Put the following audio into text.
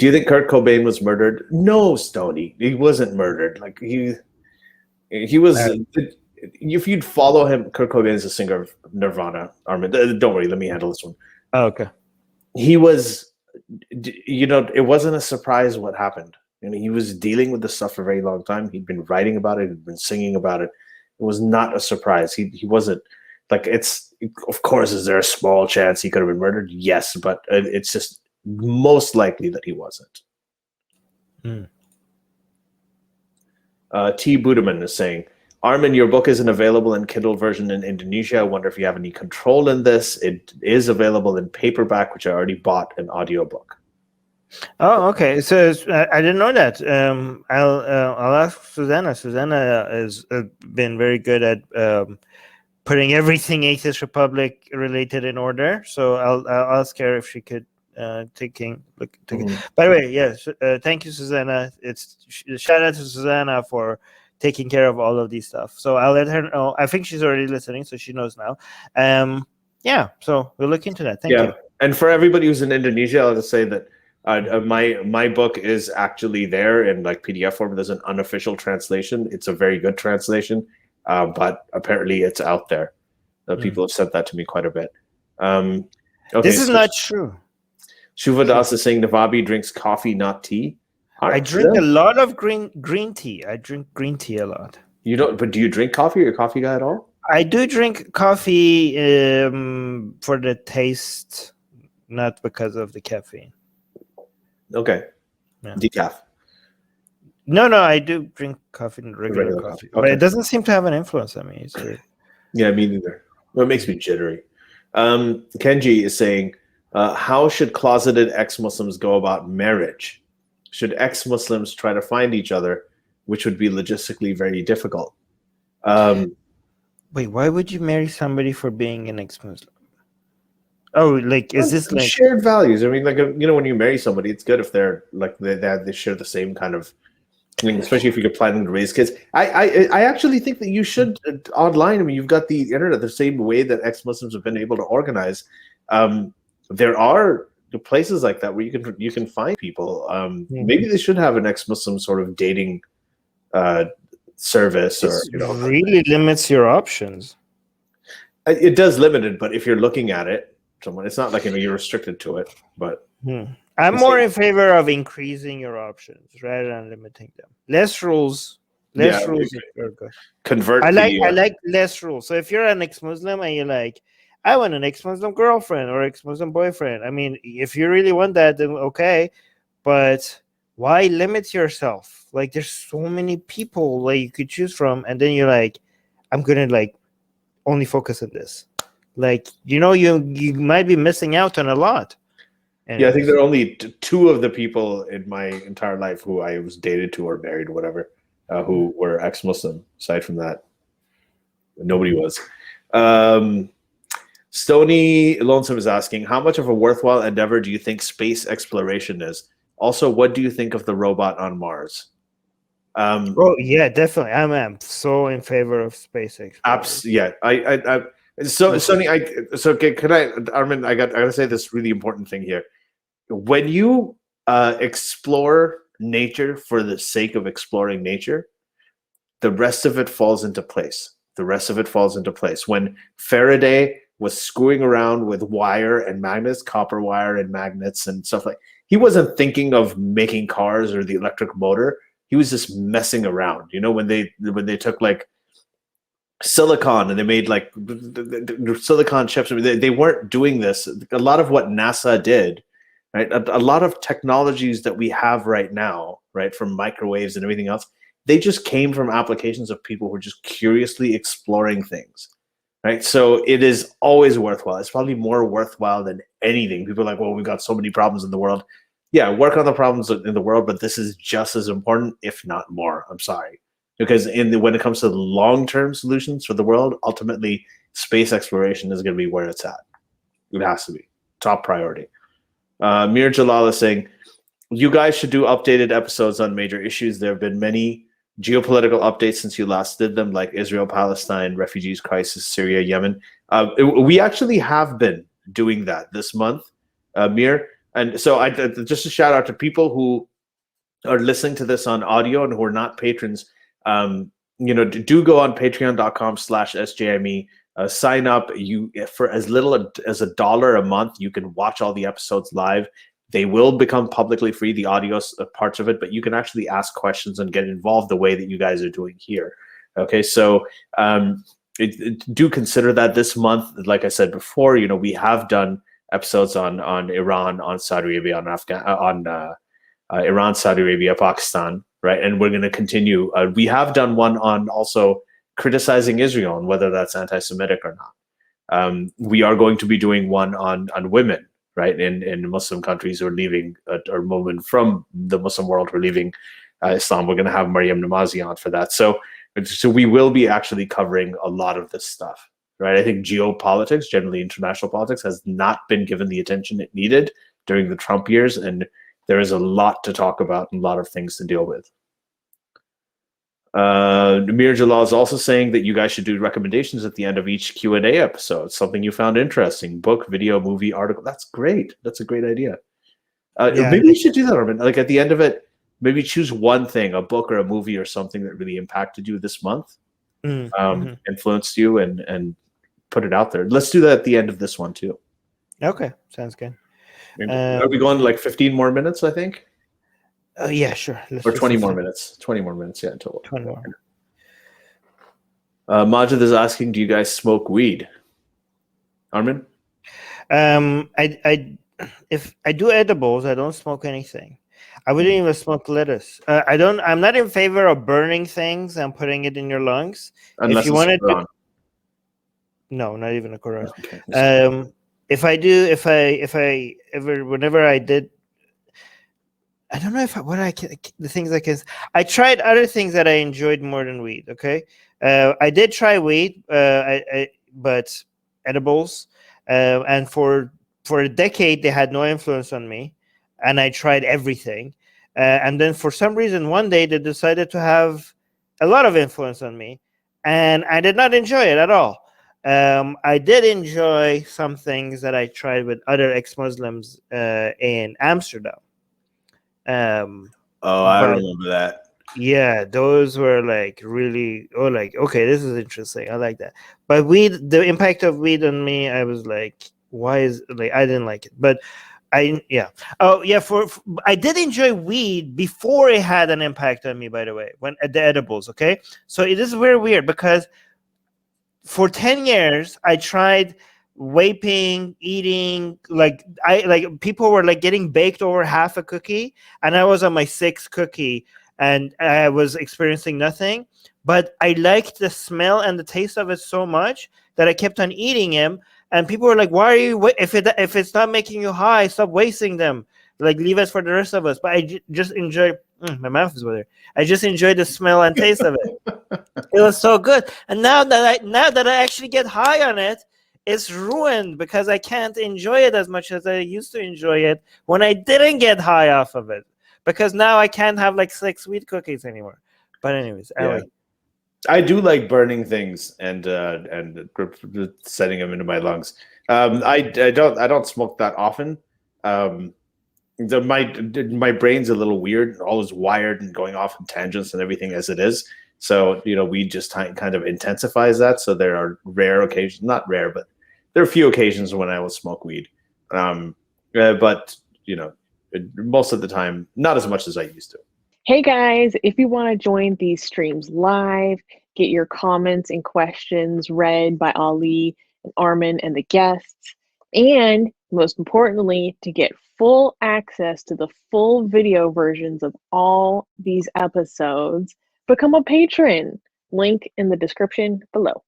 Do you think Kurt Cobain was murdered? No, Stoney. He wasn't murdered. Like he was. If you'd follow him, Kurt Cobain is a singer of Nirvana. Armin, don't worry. Let me handle this one. Oh, okay. He was, it wasn't a surprise what happened. I mean, he was dealing with this stuff for a very long time. He'd been writing about it. He'd been singing about it. It was not a surprise. He wasn't like it's. Of course, is there a small chance he could have been murdered? Yes, but it's just most likely that he wasn't. T. Budaman is saying, Armin, your book isn't available in Kindle version in Indonesia. I wonder if you have any control in this. It is available in paperback, which I already bought an audiobook. Oh, okay. So I didn't know that. I'll ask Susanna. Susanna has been very good at putting everything Atheist Republic related in order. So I'll ask her if she could take it. By the way, yes. Thank you, Susanna. Shout out to Susanna for taking care of all of these stuff. So I'll let her know. I think she's already listening, so she knows now. Yeah. So we'll look into that. Thank you. And for everybody who's in Indonesia, I'll just say that my book is actually there in like PDF form. There's an unofficial translation. It's a very good translation, but apparently it's out there. People have sent that to me quite a bit. Okay, this is not true. Shuva Das is saying Navabi drinks coffee, not tea. I drink a lot of green tea. I drink green tea a lot. You don't, but do you drink coffee? Are you a coffee guy at all? I do drink coffee for the taste, not because of the caffeine. Okay. Yeah. Decaf. No, I do drink coffee, regular coffee. Okay. But it doesn't seem to have an influence on me. Yeah, me neither. Well, it makes me jittery. Kenji is saying, how should closeted ex-Muslims go about marriage? Should ex-Muslims try to find each other, which would be logistically very difficult? Wait, why would you marry somebody for being an ex-Muslim? Oh, like, is this like shared values? I mean, like, when you marry somebody, it's good if they're like they share the same kind of thing, especially if you're planning to raise kids. I actually think that you should online. I mean, you've got the internet, the same way that ex-Muslims have been able to organize. There are places like that where you can find people. Maybe they should have an ex-Muslim sort of dating service, or really limits your options. It does limit it, but if you're looking at it, it's not like you're restricted to it. But I'm more in favor of increasing your options rather than limiting them. Less rules. Less rules. Convert. I like less rules. So if you're an ex-Muslim and you're like, I want an ex-Muslim girlfriend or ex-Muslim boyfriend. I mean, if you really want that, then okay. But why limit yourself? Like, there's so many people like you could choose from, and then you're like, I'm gonna like only focus on this. Like, you might be missing out on a lot. Yeah, I think there are only two of the people in my entire life who I was dated to or married or whatever, who were ex-Muslim. Aside from that, nobody was. Stony Lonesome is asking, how much of a worthwhile endeavor do you think space exploration is? Also, what do you think of the robot on Mars? Oh yeah, definitely. I'm so in favor of space exploration. Yeah, Sonny, can I, Armin? I gotta say this really important thing here. When you explore nature for the sake of exploring nature, the rest of it falls into place. When Faraday was screwing around with wire and magnets, copper wire and magnets and stuff he wasn't thinking of making cars or the electric motor. He was just messing around. When they took like silicon and they made like the silicon chips, they weren't doing this. A lot of what NASA did, right? A lot of technologies that we have right now, right, from microwaves and everything else, they just came from applications of people who are just curiously exploring things. Right, so it is always worthwhile. It's probably more worthwhile than anything. People are like, well, we've got so many problems in the world. Yeah, work on the problems in the world, but this is just as important, if not more. I'm sorry. Because when it comes to long-term solutions for the world, ultimately, space exploration is going to be where it's at. It has to be. Top priority. Mir Jalal is saying, you guys should do updated episodes on major issues. There have been many geopolitical updates since you last did them, like Israel, Palestine, refugees crisis, Syria, Yemen. We actually have been doing that this month, Mir. And so just a shout out to people who are listening to this on audio and who are not patrons. Do go on patreon.com/sjme. Sign up. For as little as $1 a month, you can watch all the episodes live. They will become publicly free, the audio parts of it, but you can actually ask questions and get involved the way that you guys are doing here. Okay, so do consider that this month. Like I said before, we have done episodes on Iran, on Saudi Arabia, on Iran, Saudi Arabia, Pakistan, right? And we're going to continue. We have done one on also criticizing Israel and whether that's anti-Semitic or not. We are going to be doing one on women, right? In Muslim countries who are leaving, or women from the Muslim world who are leaving Islam. We're going to have Maryam Namazi on for that. So we will be actually covering a lot of this stuff, right? I think geopolitics, generally international politics, has not been given the attention it needed during the Trump years, and there is a lot to talk about and a lot of things to deal with. Namir Jalal is also saying that you guys should do recommendations at the end of each Q&A episode, something you found interesting, book, video, movie, article. That's great. That's a great idea. Maybe you should do that, Armin. Like at the end of it, maybe choose one thing, a book or a movie or something that really impacted you this month, influenced you, and put it out there. Let's do that at the end of this one too. Okay, sounds good. Are we going like 15 more minutes, I think? Yeah, sure. Or 20 more minutes. 20 more minutes, yeah, until 20 more. Majid is asking, do you guys smoke weed? Armin? If I do edibles, I don't smoke anything. I wouldn't even smoke lettuce. I'm not in favor of burning things and putting it in your lungs. Unless if you it's wanted Quran. No, not even a Quran. Okay. Whenever I did, I don't know the things I can. I tried other things that I enjoyed more than weed. Okay, I did try weed, but edibles, and for a decade they had no influence on me, and I tried everything, and then for some reason one day they decided to have a lot of influence on me, and I did not enjoy it at all. I did enjoy some things that I tried with other ex-Muslims in Amsterdam. I remember that. Yeah, those were like really, okay, this is interesting. I like that. But the impact of weed on me, I was like, I didn't like it. But I did enjoy weed before it had an impact on me, by the way, when the edibles, okay? So it is very weird because for 10 years I tried vaping, eating, people were like getting baked over half a cookie, and I was on my 6th cookie and I was experiencing nothing, but I liked the smell and the taste of it so much that I kept on eating them. And people were like, why are you, if it's not making you high, stop wasting them, like leave it for the rest of us. But I just enjoy, my mouth is weird. I just enjoyed the smell and taste of it. It was so good. And now that I actually get high on it, it's ruined because I can't enjoy it as much as I used to enjoy it when I didn't get high off of it. Because now I can't have like 6 sweet cookies anymore. But anyways, anyway. I do like burning things and setting them into my lungs. I don't smoke that often. My brain's a little weird, always wired and going off in tangents and everything as it is. So weed just kind of intensifies that. So there are rare occasions, not rare, but there are a few occasions when I will smoke weed. But most of the time, not as much as I used to. Hey guys, if you want to join these streams live, get your comments and questions read by Ali and Armin and the guests, and most importantly, to get full access to the full video versions of all these episodes, become a patron. Link in the description below.